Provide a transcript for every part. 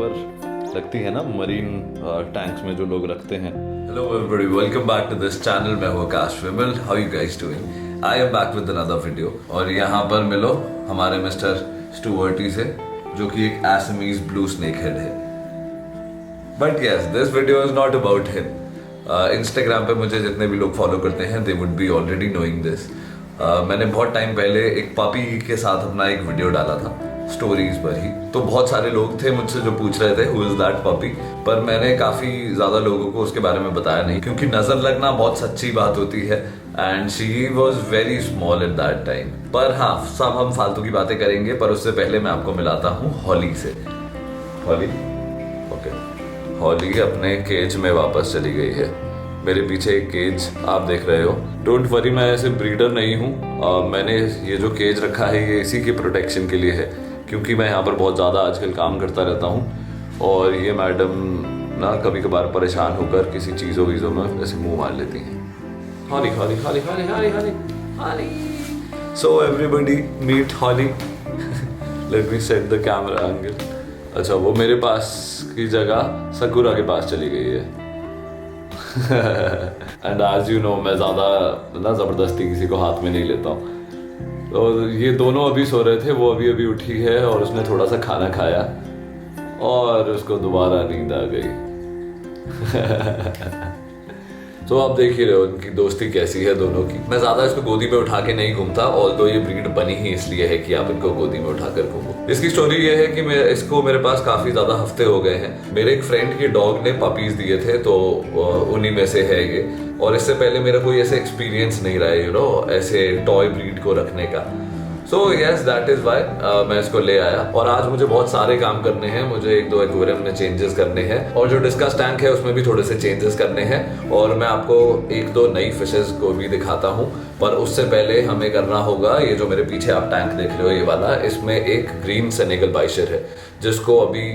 ऊपर लगती है ना मरीन टैंक्स में जो लोग रखते हैं। Hello everybody, welcome back to this channel. मैं हूँ आकाश विमल. How you guys doing? I am back with another video. और यहाँ पर मिलो हमारे मिस्टर स्टुअर्टी से, जो कि एक Assamese blue snakehead है. But yes, this video is not about him. Instagram पे मुझे जितने भी लोग फॉलो करते हैं, they would be already knowing this. मैंने बहुत टाइम पहले एक पापी के साथ अपना एक वीडियो डाला था स्टोरीज पर ही, तो बहुत सारे लोग थे मुझसे जो पूछ रहे थे हु इज दैट पपी, पर मैंने काफी ज्यादा लोगों को उसके बारे में बताया नहीं, क्योंकि नजर लगना बहुत सच्ची बात होती है and she was very small at that time. पर हाँ, सब हम फालतू की बातें करेंगे, पर उससे पहले मैं आपको मिलाता हूँ हॉली से. हॉली ओके, हॉली अपने केज में वापस चली गई है. मेरे पीछे एक केज आप देख रहे हो. डोंट वरी, मैं ऐसे ब्रीडर नहीं हूँ. मैंने ये जो केज रखा है ये इसी की प्रोटेक्शन के लिए है, क्योंकि मैं यहाँ पर बहुत ज़्यादा आजकल काम करता रहता हूँ और ये मैडम ना कभी कभार परेशान होकर किसी चीज़ों वीज़ों में ऐसे मुंह मार लेती हैं. Holly Holly Holly Holly Holly Holly Holly. So everybody meet Holly. Let me set the camera angle. अच्छा, वो मेरे पास की जगह सकुरा के पास चली गई है. एंड एज यू नो, मैं ज़्यादा ना ज़बरदस्ती किसी को हाथ में नहीं लेता हूँ. तो ये दोनों अभी सो रहे थे, वो अभी अभी उठी है और उसने थोड़ा सा खाना खाया और उसको दोबारा नींद आ गई. तो आप देख ही रहे हो उनकी दोस्ती कैसी है दोनों की. मैं ज़्यादा इसको गोदी में उठा के नहीं घूमता, ऑल्दो ये ब्रीड बनी ही इसलिए है कि आप इनको गोदी में उठा कर घूमो. इसकी स्टोरी ये है कि मैं इसको मेरे पास काफ़ी ज़्यादा हफ्ते हो गए हैं. मेरे एक फ्रेंड के डॉग ने पपीज़ दिए थे, तो उन्हीं में से है ये. और इससे पहले मेरा कोई ऐसे एक्सपीरियंस नहीं रहा है, यू नो, ऐसे टॉय ब्रीड को रखने का. So yes, that is why मैं इसको ले आया. और आज मुझे बहुत सारे काम करने हैं. मुझे एक दो एक्वेरियम में चेंजेस करने हैं और जो डिस्कस टैंक है उसमें भी थोड़े से चेंजेस करने हैं. और मैं आपको एक दो नई फिशेस को भी दिखाता हूँ, पर उससे पहले हमें करना होगा, ये जो मेरे पीछे आप टैंक देख रहे हो ये वाला, इसमें एक ग्रीन सेनेगल बाइशर है जिसको अभी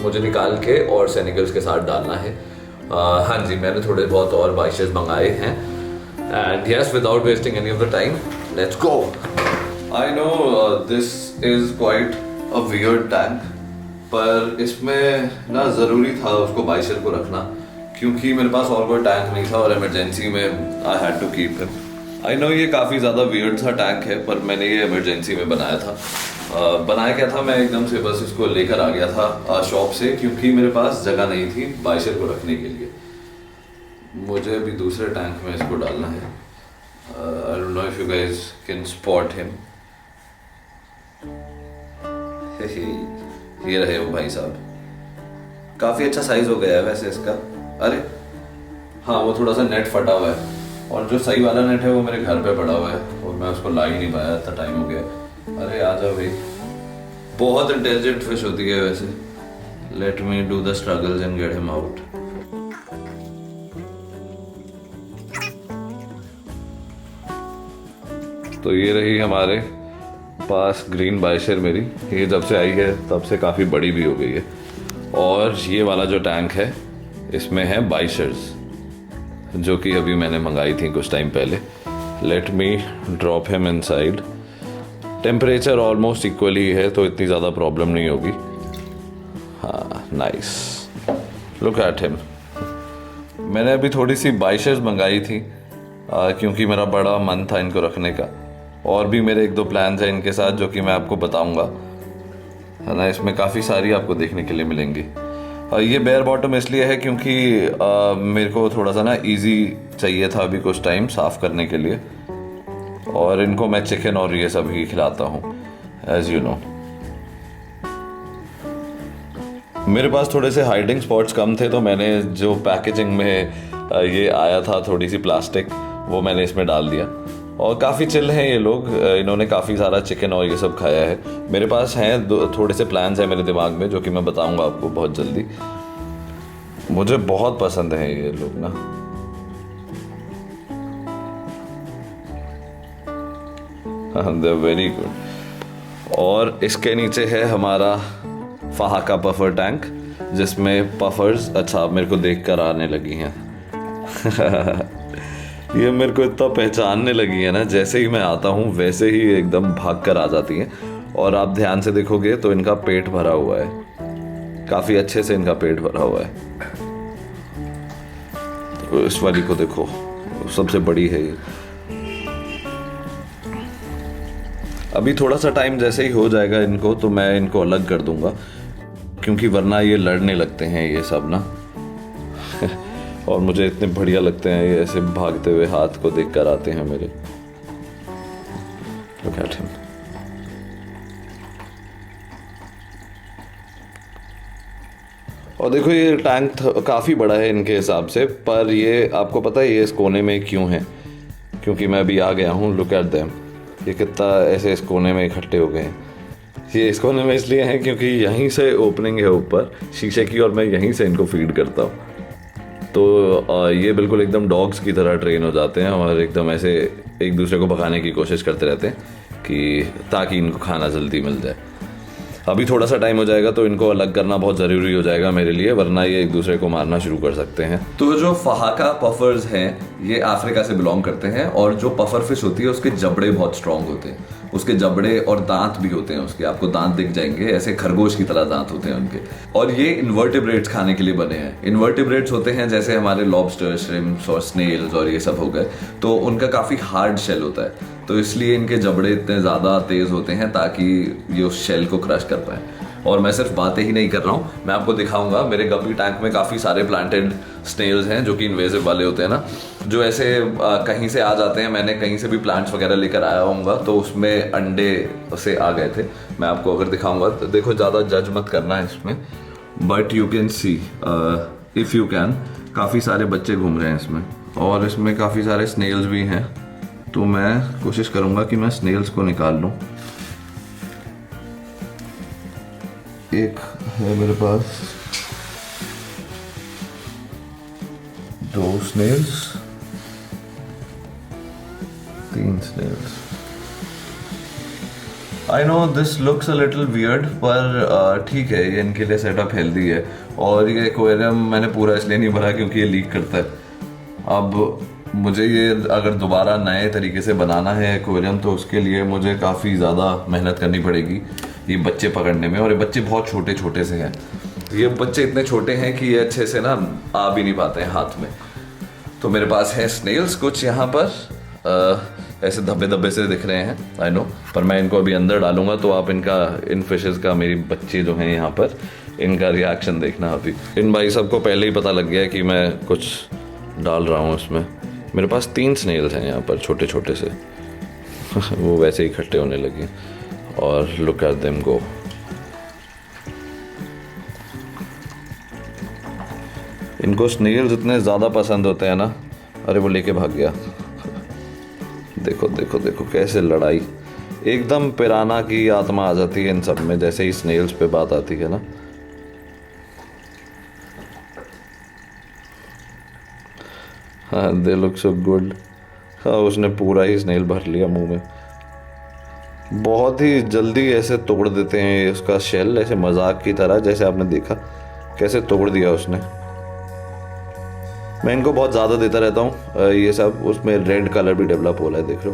मुझे निकाल के और सेनेगल्स के साथ डालना है. हाँ जी, मैंने थोड़े बहुत और बाइशर्स मंगाए हैं. And yes, without wasting any of the time, let's go. I know this is quite a weird tank, पर इसमें ना ज़रूरी था उसको बाइशर को रखना, क्योंकि मेरे पास और कोई टैंक नहीं था और इमरजेंसी में I had to keep him. I know ये काफ़ी ज़्यादा weird सा टैंक है, पर मैंने ये इमरजेंसी में बनाया था. बनाया क्या था, मैं एकदम से बस इसको लेकर आ गया था शॉप से, क्योंकि मेरे पास जगह नहीं थी बाइशर को रखने के लिए. मुझे अभी दूसरे टैंक में इसको डालना है. I don't know if you guys can spot him. ये रहे वो भाई साहब. काफ़ी अच्छा साइज हो गया है वैसे इसका. अरे हाँ, वो थोड़ा सा नेट फटा हुआ है और जो सही वाला नेट है वो मेरे घर पे पड़ा हुआ है और मैं उसको ला ही नहीं पाया, इतना टाइम हो गया. अरे आ जाओ भाई. बहुत इंटेलिजेंट फिश होती है वैसे. Let me do the struggles and get him out. तो ये रही हमारे पास ग्रीन बाइशर मेरी. ये जब से आई है तब से काफ़ी बड़ी भी हो गई है. और ये वाला जो टैंक है इसमें है बाइशर्स, जो कि अभी मैंने मंगाई थी कुछ टाइम पहले. Let me drop him inside. Temperature almost equally है, तो इतनी ज़्यादा प्रॉब्लम नहीं होगी. हाँ, नाइस. Look at him. मैंने अभी थोड़ी सी बाइशर्स मंगाई थी क्योंकि मेरा बड़ा मन था इनको रखने का. और भी मेरे एक दो प्लान्स हैं इनके साथ, जो कि मैं आपको बताऊंगा, है ना. इसमें काफ़ी सारी आपको देखने के लिए मिलेंगी. ये बेयर बॉटम इसलिए है क्योंकि मेरे को थोड़ा सा ना इजी चाहिए था अभी कुछ टाइम साफ़ करने के लिए. और इनको मैं चिकन और ये सब ही खिलाता हूँ, एज यू नो. मेरे पास थोड़े से हाइडिंग स्पॉट्स कम थे, तो मैंने जो पैकेजिंग में ये आया था थोड़ी सी प्लास्टिक, वो मैंने इसमें डाल दिया. और काफ़ी चिल हैं ये लोग. इन्होंने काफ़ी सारा चिकन और ये सब खाया है. मेरे पास हैं थोड़े से प्लान्स हैं मेरे दिमाग में, जो कि मैं बताऊंगा आपको बहुत जल्दी. मुझे बहुत पसंद है ये लोग ना. They very good. और इसके नीचे है हमारा फाहा का पफर टैंक, जिसमें पफर्स अच्छा मेरे को देख कर आने लगी हैं. ये मेरे को इतना पहचानने लगी है ना, जैसे ही मैं आता हूँ वैसे ही एकदम भाग कर आ जाती हैं. और आप ध्यान से देखोगे तो इनका पेट भरा हुआ है. काफ़ी अच्छे से इनका पेट भरा हुआ है। तो इस वाली को देखो, सबसे बड़ी है ये। अभी थोड़ा सा टाइम जैसे ही हो जाएगा इनको तो मैं इनको अलग कर दूंगा, क्योंकि वरना ये लड़ने लगते हैं ये सब ना। और मुझे इतने बढ़िया लगते हैं ये ऐसे भागते हुए, हाथ को देख कर आते हैं मेरे। Look at him. और देखो ये टैंक काफ़ी बड़ा है इनके हिसाब से, पर ये आपको पता है ये इस कोने में क्यों है? क्योंकि मैं अभी आ गया हूँ। लुक एट देम, ये कितना ऐसे इस कोने में इकट्ठे हो गए हैं। ये इस कोने में इसलिए हैं क्योंकि यहीं से ओपनिंग है ऊपर शीशे की, और मैं यहीं से इनको फीड करता हूँ। तो ये बिल्कुल एकदम डॉग्स की तरह ट्रेन हो जाते हैं और एकदम ऐसे एक दूसरे को भगाने की कोशिश करते रहते हैं कि ताकि इनको खाना जल्दी मिल जाए। अभी थोड़ा सा टाइम हो जाएगा तो इनको अलग करना बहुत ज़रूरी हो जाएगा मेरे लिए, वरना ये एक दूसरे को मारना शुरू कर सकते हैं। तो जो फहाका पफर्स हैं ये अफ्रीका से बिलोंग करते हैं, और जो पफर फिश होती है उसके जबड़े बहुत स्ट्रांग होते हैं। उसके जबड़े और दांत भी होते हैं उसके, आपको दांत दिख जाएंगे, ऐसे खरगोश की तरह दांत होते हैं उनके। और ये इन्वर्टिब्रेट्स खाने के लिए बने हैं। इन्वर्टिब्रेट्स होते हैं जैसे हमारे लॉबस्टर, श्रिम्प्स और स्नेल्स और ये सब हो गए, तो उनका काफ़ी हार्ड शेल होता है, तो इसलिए इनके जबड़े इतने ज़्यादा तेज़ होते हैं ताकि ये उस शेल को क्रश कर पाए। और मैं सिर्फ बातें ही नहीं कर रहा हूँ, मैं आपको दिखाऊंगा। मेरे गप्पी टैंक में काफ़ी सारे प्लांटेड स्नेल्स हैं जो कि इन्वेजिव वाले होते हैं ना, जो ऐसे कहीं से आ जाते हैं। मैंने कहीं से भी प्लांट्स वगैरह लेकर आया होऊंगा तो उसमें अंडे से आ गए थे। मैं आपको अगर दिखाऊंगा तो देखो, ज़्यादा जज मत करना है इसमें, but you can see if you can, काफ़ी सारे बच्चे घूम रहे हैं इसमें, और इसमें काफ़ी सारे स्नेल्स भी हैं। तो मैं कोशिश करूँगा कि मैं स्नेल्स को निकाल लूँ। एक है मेरे पास, 2 snails, 3 snails. I know this looks a little weird, पर ठीक है, ये इनके लिए सेटअप हेल्दी है। और ये एक्वेरियम मैंने पूरा इसलिए नहीं भरा क्योंकि ये लीक करता है। अब मुझे ये अगर दोबारा नए तरीके से बनाना है एक्वेरियम, तो उसके लिए मुझे काफ़ी ज़्यादा मेहनत करनी पड़ेगी ये बच्चे पकड़ने में। और ये बच्चे बहुत छोटे छोटे से हैं, ये बच्चे इतने छोटे हैं कि ये अच्छे से ना आ भी नहीं पाते हैं हाथ में। तो मेरे पास है स्नेल्स कुछ यहाँ पर, ऐसे धब्बे धब्बे से दिख रहे हैं, आई नो, पर मैं इनको अभी अंदर डालूंगा तो आप इन फिशेस का, मेरी बच्चे जो हैं यहाँ पर, इनका रिएक्शन देखना। अभी इन भाई सबको पहले ही पता लग गया कि मैं कुछ डाल रहा हूँ इसमें। मेरे पास 3 स्नेल्स हैं यहाँ पर छोटे छोटे से। वो वैसे ही इकट्ठे होने लगे, और लुक एट देम गो। इनको स्नेल्स इतने ज़्यादा पसंद होते हैं ना। अरे वो लेके भाग गया। देखो देखो देखो कैसे लड़ाई, एकदम पिराना की आत्मा आ जाती है इन सब में जैसे ही स्नेल्स पे बात आती है ना। हाँ, दे लुक सो गुड। हाँ, उसने पूरा ही स्नेल भर लिया मुंह में। बहुत ही जल्दी ऐसे तोड़ देते हैं उसका शेल, ऐसे मजाक की तरह, जैसे आपने देखा कैसे तोड़ दिया उसने। मैं इनको बहुत ज़्यादा देता रहता हूँ ये सब। उसमें रेड कलर भी डेवलप हो रहा है, देख लो।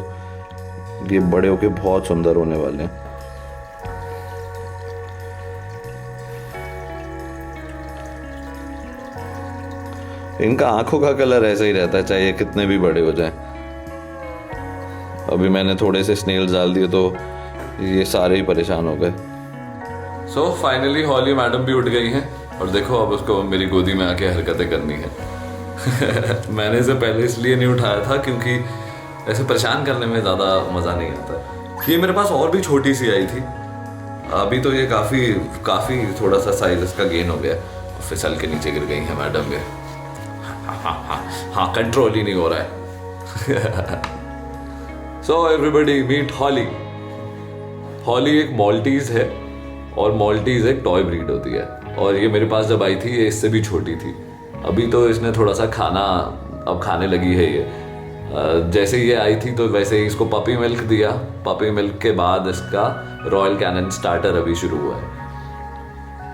ये बड़े होके बहुत सुंदर होने वाले हैं। इनका आंखों का कलर ऐसा ही रहता है चाहे कितने भी बड़े हो जाएं। अभी मैंने थोड़े से स्नेल्स डाल दिए तो ये सारे ही परेशान हो गए। सो फाइनली हॉली मैडम भी उठ गई हैं, और देखो अब उसको मेरी गोदी में आके हरकतें करनी है। मैंने इसे पहले इसलिए नहीं उठाया था क्योंकि ऐसे परेशान करने में ज़्यादा मज़ा नहीं आता। ये मेरे पास और भी छोटी सी आई थी, अभी तो ये काफ़ी थोड़ा सा साइज इसका गेन हो गया, फिसल के नीचे गिर गई है मैडम ये। हाँ, कंट्रोल ही नहीं हो रहा है। सो एवरीबडी मीट हॉली। हॉली एक मॉल्टीज है, और मॉल्टीज एक टॉय ब्रीड होती है। और ये मेरे पास जब आई थी ये इससे भी छोटी थी। अभी तो इसने थोड़ा सा खाना अब खाने लगी है ये। जैसे ही ये आई थी तो वैसे ही इसको पपी मिल्क दिया। पपी मिल्क के बाद इसका रॉयल कैनन स्टार्टर अभी शुरू हुआ है।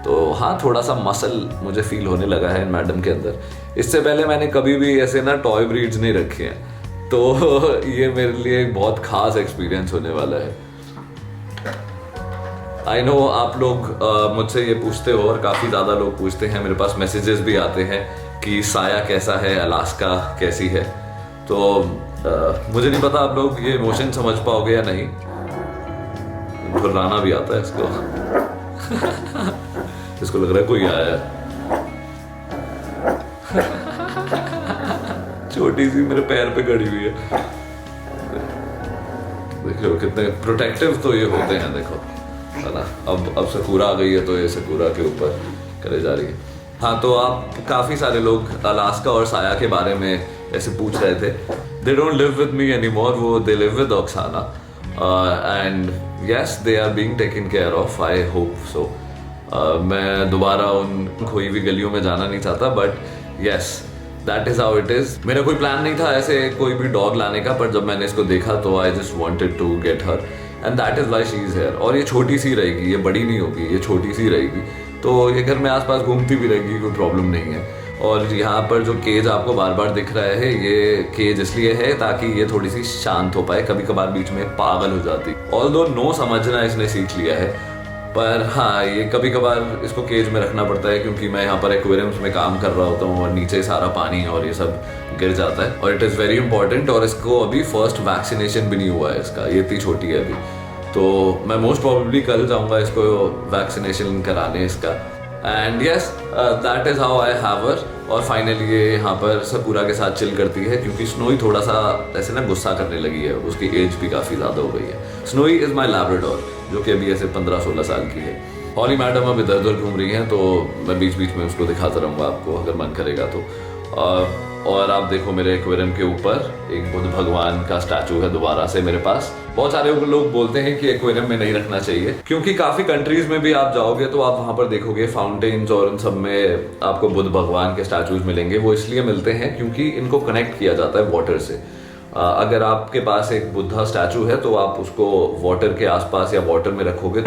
तो हाँ, थोड़ा सा मसल मुझे फील होने लगा है इन मैडम के अंदर। इससे पहले मैंने कभी भी ऐसे ना टॉय ब्रीड्स नहीं रखी हैं, तो ये मेरे लिए एक बहुत खास एक्सपीरियंस होने वाला है। आई नो आप लोग मुझसे ये पूछते हो और काफ़ी ज़्यादा लोग पूछते हैं, मेरे पास मैसेजेस भी आते हैं कि साया कैसा है, अलास्का कैसी है। तो मुझे नहीं पता आप लोग ये इमोशन समझ पाओगे या नहीं। घुर्राना भी आता है इसको। इसको लग रहा है कोई आया है। छोटी सी मेरे पैर पे गड़ी हुई है। देख रहे हो कितने प्रोटेक्टिव तो ये होते हैं, देखो है ना। अब सकूरा आ गई है तो ये सकूरा के ऊपर करे जा रही है। हाँ, तो आप काफ़ी सारे लोग अलास्का और साया के बारे में ऐसे पूछ रहे थे। They don't live with me any more, वो they live with Oksana and yes they are being taken care of, I hope so. मैं दोबारा उन खोई हुई गलियों में जाना नहीं चाहता, but yes that is how it is. मेरा कोई प्लान नहीं था ऐसे कोई भी डॉग लाने का, पर जब मैंने इसको देखा तो I just wanted to get her and that is why she is here. और ये छोटी सी रहेगी, ये बड़ी नहीं होगी, ये छोटी सी रहेगी, तो ये घर में आसपास घूमती भी रहेगी, कोई प्रॉब्लम नहीं है। और यहाँ पर जो केज आपको बार बार दिख रहा है, ये केज इसलिए है ताकि ये थोड़ी सी शांत हो पाए। कभी कभार बीच में पागल हो जाती, ऑल्दो नो समझना इसने सीख लिया है, पर हाँ ये कभी कभार इसको केज में रखना पड़ता है क्योंकि मैं यहाँ पर एक्वेरियम्स में काम कर रहा होता हूँ और नीचे सारा पानी और ये सब गिर जाता है और इट इज़ वेरी इंपॉर्टेंट। और इसको अभी फर्स्ट वैक्सीनेशन भी नहीं हुआ है इसका, ये इतनी छोटी है अभी, तो मैं मोस्ट प्रोबेबली कल जाऊँगा इसको वैक्सीनेशन कराने इसका। And yes that is how I have her. और फाइनली ये यहाँ पर सकूरा के साथ चिल करती है क्योंकि स्नोई थोड़ा सा ऐसे ना गुस्सा करने लगी है, उसकी एज भी काफ़ी ज़्यादा हो गई है। स्नोई इज़ माई लैब्राडोर जो कि अभी ऐसे 15-16 साल की है। हॉली मैडम अब इधर उधर घूम रही हैं, तो मैं बीच बीच में उसको दिखाता रहूँगा आपको अगर मन करेगा तो। और आप देखो मेरे एक्वेरियम के ऊपर एक बुद्ध भगवान का स्टैचू है दोबारा से मेरे पास। बहुत सारे लोग बोलते हैं कि एक्वेरियम में नहीं रखना चाहिए क्योंकि काफ़ी कंट्रीज में भी आप जाओगे तो आप वहाँ पर देखोगे फाउंटेन्स और उन सब में आपको बुद्ध भगवान के स्टैचूज मिलेंगे। वो इसलिए मिलते हैं क्योंकि इनको कनेक्ट किया जाता है वाटर से। अगर आपके पास एक बुद्धा स्टैचू है तो आप उसको वाटर के आसपास या वाटर में रखोगे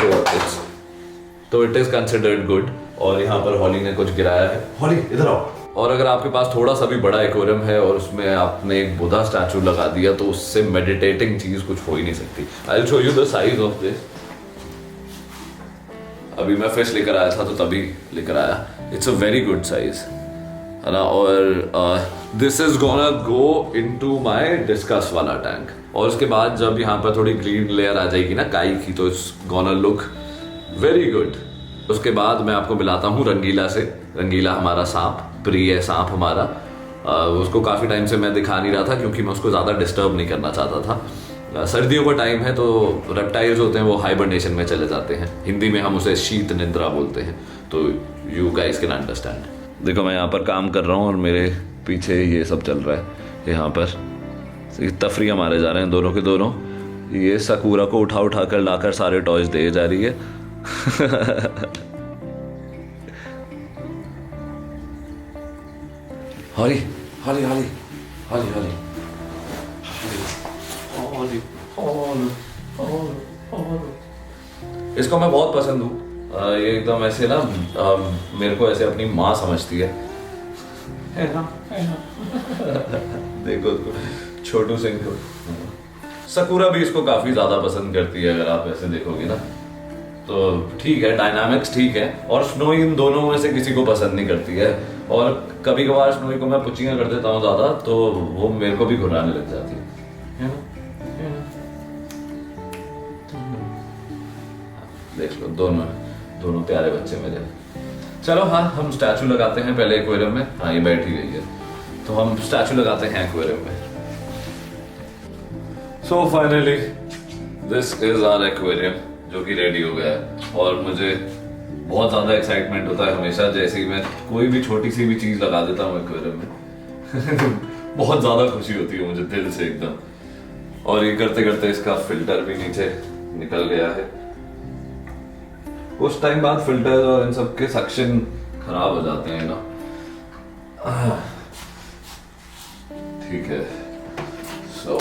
तो इट इज कंसिडर्ड गुड। और यहाँ पर हॉली ने कुछ गिराया है, हॉली इधर आओ। और अगर आपके पास थोड़ा सा भी बड़ा एक्वेरियम है और उसमें आपने एक बुद्धा स्टैचू लगा दिया तो उससे मेडिटेटिंग चीज कुछ हो ही नहीं सकती। I will show you the size of this. अभी मैं फिश लेकर आया था तो तभी लेकर आया, it's a very good size है ना। और this is gonna go into my discuss वाला टैंक। और उसके बाद जब यहाँ पर थोड़ी ग्रीन लेयर आ जाएगी ना काई की, तो it's gonna look very good. उसके बाद मैं आपको मिलाता हूँ रंगीला से। रंगीला हमारा सांप, प्रिय सांप हमारा, उसको काफ़ी टाइम से मैं दिखा नहीं रहा था क्योंकि मैं उसको ज़्यादा डिस्टर्ब नहीं करना चाहता था। सर्दियों का टाइम है तो रेप्टाइल्स होते हैं वो हाइबरनेशन में चले जाते हैं। हिंदी में हम उसे शीत निद्रा बोलते हैं, तो यू गाइस कैन अंडरस्टैंड। देखो मैं यहाँ पर काम कर रहा हूँ और मेरे पीछे ये सब चल रहा है। यहाँ पर तफरिया मारे जा रहे हैं दोनों के दोनों। ये सकूरा को उठा कर लाकर सारे टॉयज दे जा रही है। हॉली Holly Holly Holly Holly Holly हॉली। इसको मैं बहुत पसंद हूँ। ये एकदम ऐसे ना मेरे को ऐसे अपनी माँ समझती है ना? देखो उसको, छोटू सिंह को। सकूरा भी इसको काफी ज्यादा पसंद करती है अगर आप ऐसे देखोगे ना, तो ठीक है, डायनामिक्स ठीक है। और स्नोई इन दोनों में से किसी को पसंद नहीं करती है। और कभी कभार स्नोई को मैं पुच्चियां कर देता हूँ ज्यादा, तो वो मेरे को भी घुराने लग जाती है ना? देख लो दोनों प्यारे बच्चे मेरे। चलो हाँ, हम स्टैचू लगाते हैं पहले एक्वेरियम में। हाँ ये बैठ ही गई है, तो हम स्टैचू लगाते हैं एक्वेरियम में। So finally this is our aquarium जो कि रेडी हो गया है। और मुझे बहुत ज़्यादा एक्साइटमेंट होता है हमेशा जैसे ही मैं कोई भी छोटी सी भी चीज़ लगा देता हूँ एक्वेरियम में। बहुत ज़्यादा खुशी होती है मुझे दिल से एकदम। और ये करते करते इसका फिल्टर भी नीचे निकल गया है। कुछ टाइम बाद फिल्टर और इन सब के सक्शन खराब हो जाते हैं ना। ठीक है। सो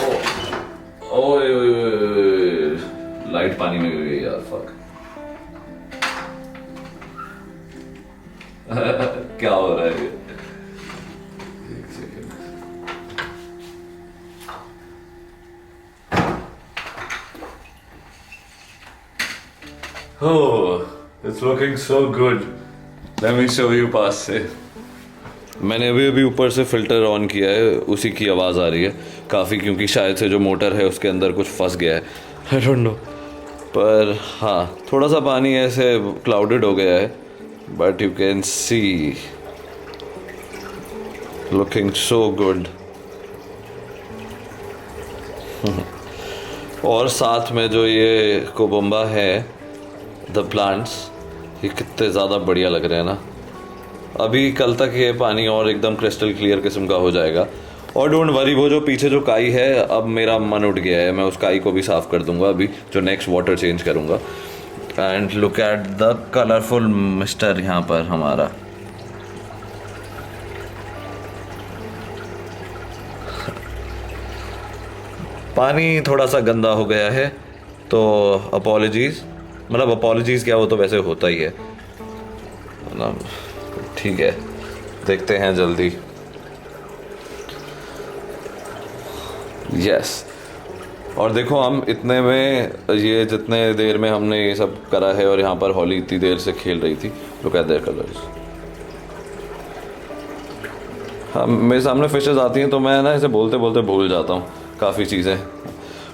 ओए लाइट पानी में गिर गई यार, फक। क्या हो रहा है ये? एक second. Oh, it's looking so good. Let me show you पास से. मैंने अभी अभी ऊपर से फिल्टर ऑन किया है, उसी की आवाज़ आ रही है काफ़ी, क्योंकि शायद से जो मोटर है उसके अंदर कुछ फंस गया है, आई डोंट नो। पर हाँ, थोड़ा सा पानी ऐसे क्लाउडेड हो गया है, but you can see looking so good. और साथ में जो ये कोबम्बा है, द प्लांट्स, ये कितने ज़्यादा बढ़िया लग रहे हैं ना। अभी कल तक ये पानी और एकदम क्रिस्टल क्लियर किस्म का हो जाएगा। और डोंट वरी, वो जो पीछे जो काई है, अब मेरा मन उठ गया है, मैं उस काई को भी साफ़ कर दूंगा अभी जो नेक्स्ट वाटर चेंज करूंगा। And look at the colourful mister यहाँ पर हमारा। पानी थोड़ा सा गंदा हो गया है तो अपॉलॉजीज़, मतलब अपॉलॉजीज़ क्या, वो तो वैसे होता ही है, मतलब ठीक है, देखते हैं जल्दी। यस, और देखो हम इतने में, ये जितने देर में हमने ये सब करा है, और यहाँ पर हॉली इतनी देर से खेल रही थी। Look at there colours. हाँ, मेरे सामने फिशेस आती हैं तो मैं ना ऐसे बोलते बोलते भूल जाता हूँ काफ़ी चीज़ें।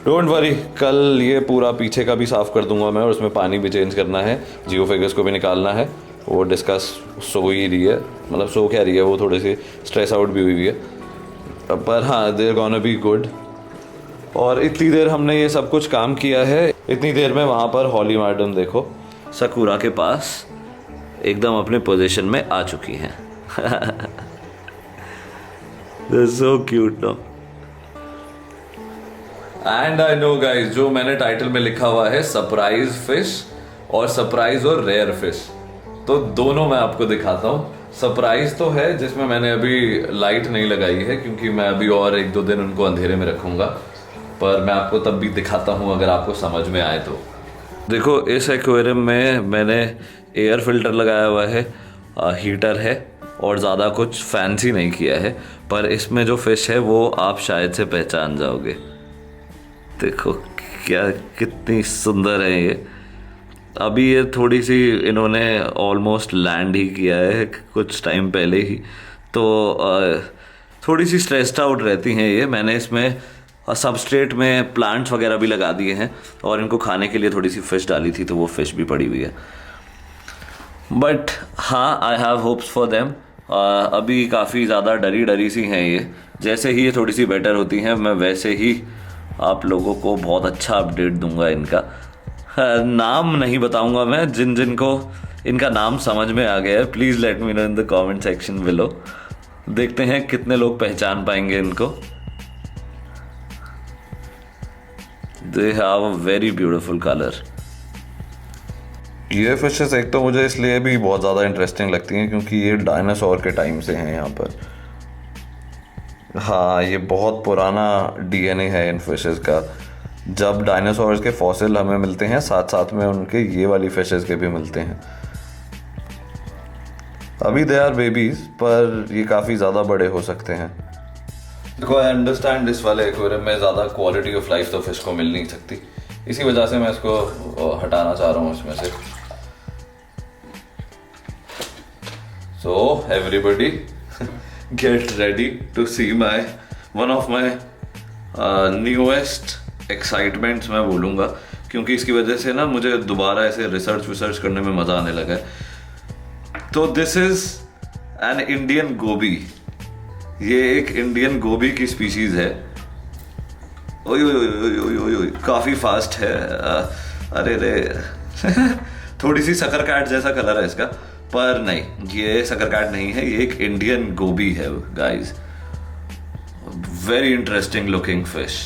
डोंट वरी, कल ये पूरा पीछे का भी साफ़ कर दूंगा मैं, और उसमें पानी भी चेंज करना है, जियोफिगस को भी निकालना है। वो डिस्कस सो ही रही है, मतलब सो क्या रही है, वो थोड़ी सी स्ट्रेस आउट भी हुई है, पर हाँ, देयर गोना बी गुड। और इतनी देर हमने ये सब कुछ काम किया है, इतनी देर में वहाँ पर हॉली मैडम देखो सकूरा के पास एकदम अपने पोजीशन में आ चुकी हैं। So cute no. And I know guys, जो मैंने टाइटल में लिखा हुआ है सरप्राइज फिश और सरप्राइज और रेयर फिश, तो दोनों मैं आपको दिखाता हूँ। सरप्राइज तो है जिसमें मैंने अभी लाइट नहीं लगाई है, क्योंकि मैं अभी और 1-2 दिन उनको अंधेरे में रखूँगा, पर मैं आपको तब भी दिखाता हूँ अगर आपको समझ में आए तो। देखो, इस एक्वेरियम में मैंने एयर फिल्टर लगाया हुआ है, हीटर है, और ज़्यादा कुछ फैंसी नहीं किया है, पर इसमें जो फिश है वो आप शायद से पहचान जाओगे। देखो क्या, कितनी सुंदर है ये। अभी ये थोड़ी सी इन्होंने ऑलमोस्ट लैंड ही किया है कुछ टाइम पहले ही, तो थोड़ी सी स्ट्रेस्ड आउट रहती हैं ये। मैंने इसमें सबस्ट्रेट में प्लांट्स वगैरह भी लगा दिए हैं, और इनको खाने के लिए थोड़ी सी फ़िश डाली थी, तो वो फ़िश भी पड़ी हुई है। बट हाँ, I have hopes for them. अभी काफ़ी ज़्यादा डरी डरी सी हैं ये। जैसे ही ये थोड़ी सी बेटर होती हैं, मैं वैसे ही आप लोगों को बहुत अच्छा अपडेट दूंगा इनका। नाम नहीं बताऊंगा मैं, जिन जिन को इनका नाम समझ में आ गया है, please let me know in the comment section below. देखते हैं कितने लोग पहचान पाएंगे इनको। They have a very beautiful colour. ये फिशेस एक तो मुझे इसलिए भी बहुत ज़्यादा इंटरेस्टिंग लगती हैं क्योंकि ये डायनासोर के टाइम से हैं यहाँ पर। हाँ, ये बहुत पुराना डीएनए है इन फिशेस का। जब डायनासोर्स के फॉसिल हमें मिलते हैं, साथ साथ में उनके ये वाली फिशेस के भी मिलते हैं। अभी दे आर बेबीज, पर ये काफ़ी ज़्यादा बड़े हो सकते हैं। देखो, आई अंडरस्टैंड इस वाले एक्वेरियम में ज़्यादा क्वालिटी ऑफ लाइफ तो फिश को मिल नहीं सकती, इसी वजह से मैं इसको हटाना चाह रहा हूँ इसमें से। So everybody get ready to see one of my newest excitements मैं बोलूँगा, क्योंकि इसकी वजह से ना मुझे दोबारा ऐसे रिसर्च करने में मज़ा आने लगा है। तो दिस इज़ एन इंडियन गोबी। ये एक इंडियन गोबी की स्पीशीज़ है। ओय ओय ओय ओय ओय ओय, काफ़ी फास्ट है। अरे रे थोड़ी सी शकरकैट जैसा कलर है इसका, पर नहीं, ये शकरकैट नहीं है, ये एक इंडियन गोबी है guys. Very interesting looking fish.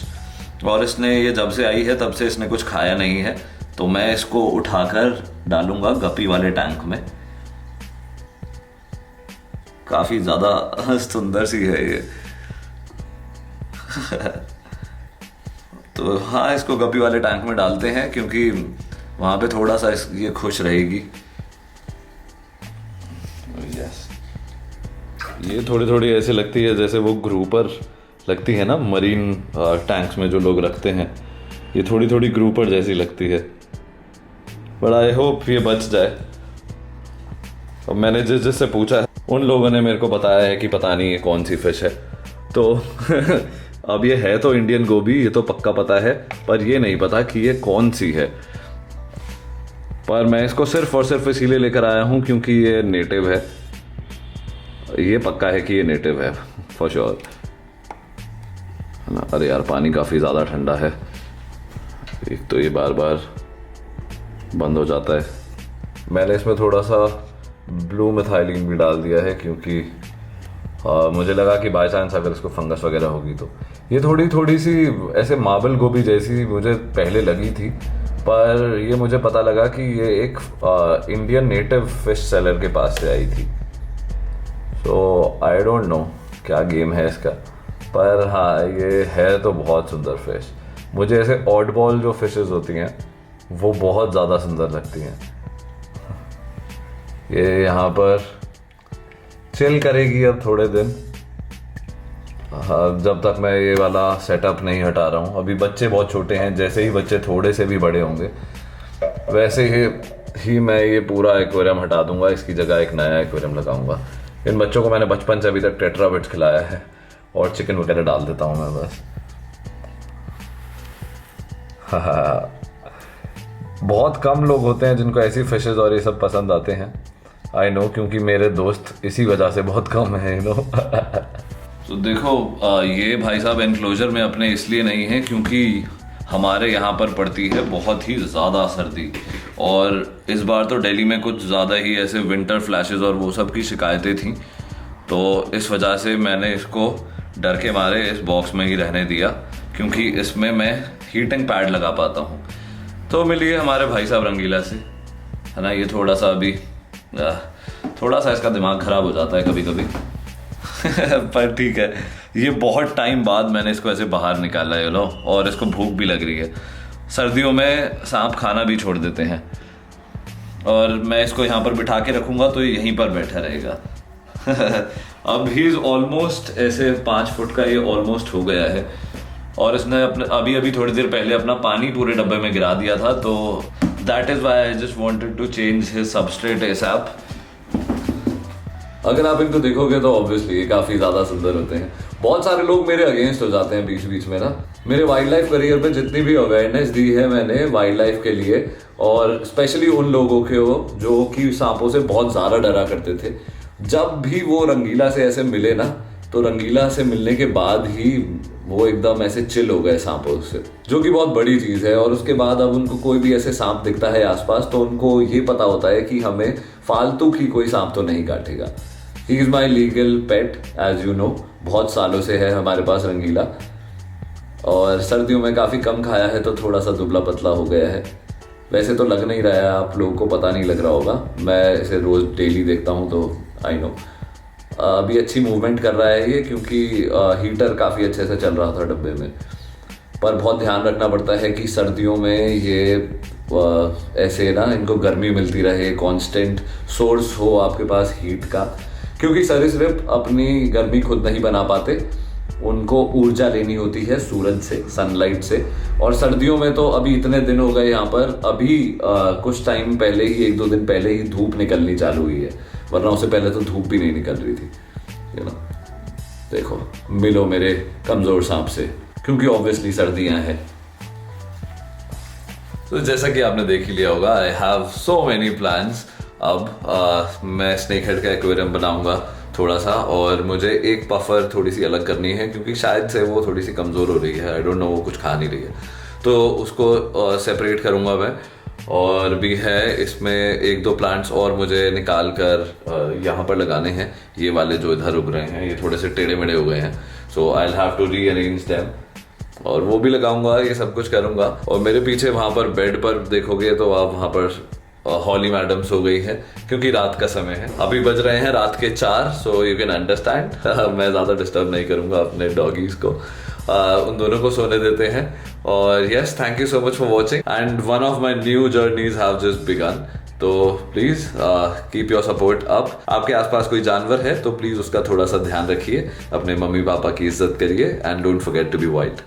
और इसने, ये जब से आई है तब से इसने कुछ खाया नहीं है, तो मैं इसको उठाकर डालूंगा गप्पी वाले टैंक में। काफी ज्यादा सुंदर सी है ये। तो हाँ, इसको गप्पी वाले टैंक में डालते हैं क्योंकि वहां पे थोड़ा सा ये खुश रहेगी। ये थोड़ी थोड़ी ऐसे लगती है जैसे वो ग्रुपर लगती है ना मरीन टैंक्स में जो लोग रखते हैं, ये थोड़ी थोड़ी ग्रुपर जैसी लगती है। बट आई होप ये बच जाए। अब मैंने जिससे पूछा है उन लोगों ने मेरे को बताया है कि पता नहीं ये कौन सी फिश है। तो अब ये है तो इंडियन गोबी, ये तो पक्का पता है, पर ये नहीं पता कि ये कौन सी है। पर मैं इसको सिर्फ और सिर्फ इसीलिए लेकर आया हूँ क्योंकि ये नेटिव है। ये पक्का है कि ये नेटिव है फॉर श्योर। अरे यार पानी काफ़ी ज़्यादा ठंडा है, एक तो ये बार बार बंद हो जाता है। मैंने इसमें थोड़ा सा ब्लू मिथाइलिन भी डाल दिया है क्योंकि मुझे लगा कि बाय चांस अगर इसको फंगस वगैरह होगी तो। ये थोड़ी सी ऐसे मार्बल गोभी जैसी मुझे पहले लगी थी, पर ये मुझे पता लगा कि ये एक इंडियन नेटिव फिश सेलर के पास से आई थी। सो आई डोंट नो क्या गेम है इसका, पर हाँ ये है तो बहुत सुंदर फिश। मुझे ऐसे ऑड बॉल जो फिशेस होती हैं वो बहुत ज़्यादा सुंदर लगती हैं। ये यहाँ पर चिल करेगी अब थोड़े दिन, जब तक मैं ये वाला सेटअप नहीं हटा रहा हूँ। अभी बच्चे बहुत छोटे हैं, जैसे ही बच्चे थोड़े से भी बड़े होंगे वैसे ही मैं ये पूरा एक्वेरियम हटा दूंगा, इसकी जगह एक नया एक्वेरियम लगाऊंगा। इन बच्चों को मैंने बचपन से अभी तक टेट्राबिट्स खिलाया है और चिकन वगैरह डाल देता हूँ मैं बस। बहुत कम लोग होते हैं जिनको ऐसी फिशेज और ये सब पसंद आते हैं। आई नो, क्योंकि मेरे दोस्त इसी वजह से बहुत कम है, यू नो। तो देखो ये भाई साहब एनक्लोजर में अपने इसलिए नहीं है क्योंकि हमारे यहाँ पर पड़ती है बहुत ही ज़्यादा सर्दी, और इस बार तो दिल्ली में कुछ ज़्यादा ही ऐसे विंटर फ्लैशेस और वो सब की शिकायतें थी। तो इस वजह से मैंने इसको डर के मारे इस बॉक्स में ही रहने दिया क्योंकि इसमें मैं हीटिंग पैड लगा पाता हूँ। तो मिलिए हमारे भाई साहब रंगीला से, है ना। ये थोड़ा सा अभी थोड़ा सा इसका दिमाग खराब हो जाता है कभी कभी पर ठीक है। ये बहुत टाइम बाद मैंने इसको ऐसे बाहर निकाला है लो, और इसको भूख भी लग रही है। सर्दियों में सांप खाना भी छोड़ देते हैं, और मैं इसको यहाँ पर बिठा के रखूंगा तो ये यहीं पर बैठा रहेगा। अब ही इज ऑलमोस्ट ऐसे 5 फुट का ये ऑलमोस्ट हो गया है, और इसने अपने अभी थोड़ी देर पहले अपना पानी पूरे डब्बे में गिरा दिया था। तो that is why I just wanted to change his substrate ASAP. अगर आप इनको देखोगे तो ऑब्वियसली ये काफी ज्यादा सुंदर होते हैं। बहुत सारे लोग मेरे अगेंस्ट हो जाते हैं बीच बीच में ना। मेरे वाइल्ड लाइफ करियर पे जितनी भी अवेयरनेस दी है मैंने वाइल्ड लाइफ के लिए, और स्पेशली उन लोगों के जो कि सांपों से बहुत ज्यादा डरा करते थे, जब भी वो रंगीला से ऐसे मिले ना, तो रंगीला से मिलने के बाद ही वो एकदम ऐसे चिल हो गए सांपों से, जो कि बहुत बड़ी चीज है। और उसके बाद अब उनको कोई भी ऐसे सांप दिखता है आसपास तो उनको ये पता होता है कि हमें फालतू की कोई सांप तो नहीं काटेगा। He is my legal pet as you know. बहुत सालों से है हमारे पास रंगीला, और सर्दियों में काफी कम खाया है तो थोड़ा सा दुबला पतला हो गया है। वैसे तो लग नहीं रहा है, आप लोगों को पता नहीं लग रहा होगा, मैं इसे रोज डेली देखता हूँ तो आई नो। अभी अच्छी मूवमेंट कर रहा है ये, क्योंकि हीटर काफ़ी अच्छे से चल रहा था डब्बे में। पर बहुत ध्यान रखना पड़ता है कि सर्दियों में ये ऐसे ना इनको गर्मी मिलती रहे, कांस्टेंट सोर्स हो आपके पास हीट का, क्योंकि सरीसृप अपनी गर्मी खुद नहीं बना पाते, उनको ऊर्जा लेनी होती है सूरज से, सनलाइट से। और सर्दियों में तो अभी इतने दिन हो गए यहाँ पर, अभी कुछ टाइम पहले ही 1-2 दिन पहले ही धूप निकलनी चालू हुई है, वरना उससे पहले तो धूप भी नहीं निकल रही थी, यू नो। देखो, मिलो मेरे कमजोर सांप से, क्योंकि ऑब्वियसली सर्दियां हैं। तो जैसा कि आपने देख ही लिया होगा, I have so many plans. अब मैं स्नेक हेड का एक्वेरियम बनाऊंगा थोड़ा सा, और मुझे एक पफर थोड़ी सी अलग करनी है क्योंकि शायद से वो थोड़ी सी कमज़ोर हो रही है, आई डोंट नो, वो कुछ खा नहीं रही है, तो उसको सेपरेट करूंगा मैं। और भी है इसमें 1-2 प्लांट्स और मुझे निकाल कर यहाँ पर लगाने हैं। ये वाले जो इधर उग रहे हैं ये थोड़े से टेढ़े मेढ़े हो गए हैं, so I will have to rearrange them, और वो भी लगाऊंगा, ये सब कुछ करूंगा। और मेरे पीछे वहाँ पर बेड पर देखोगे तो आप वहाँ पर हॉली मैडम सो गई है, क्योंकि रात का समय है, अभी बज रहे हैं रात के 4, सो यू कैन अंडरस्टैंड। मैं ज़्यादा डिस्टर्ब नहीं करूंगा अपने डॉगीज को, उन दोनों को सोने देते हैं। और yes, thank you so much for watching, and one of my new journeys have just begun. तो please keep your support up. आपके आसपास कोई जानवर है तो प्लीज उसका थोड़ा सा ध्यान रखिए, अपने मम्मी पापा की इज्जत करिए, and don't forget to be wild.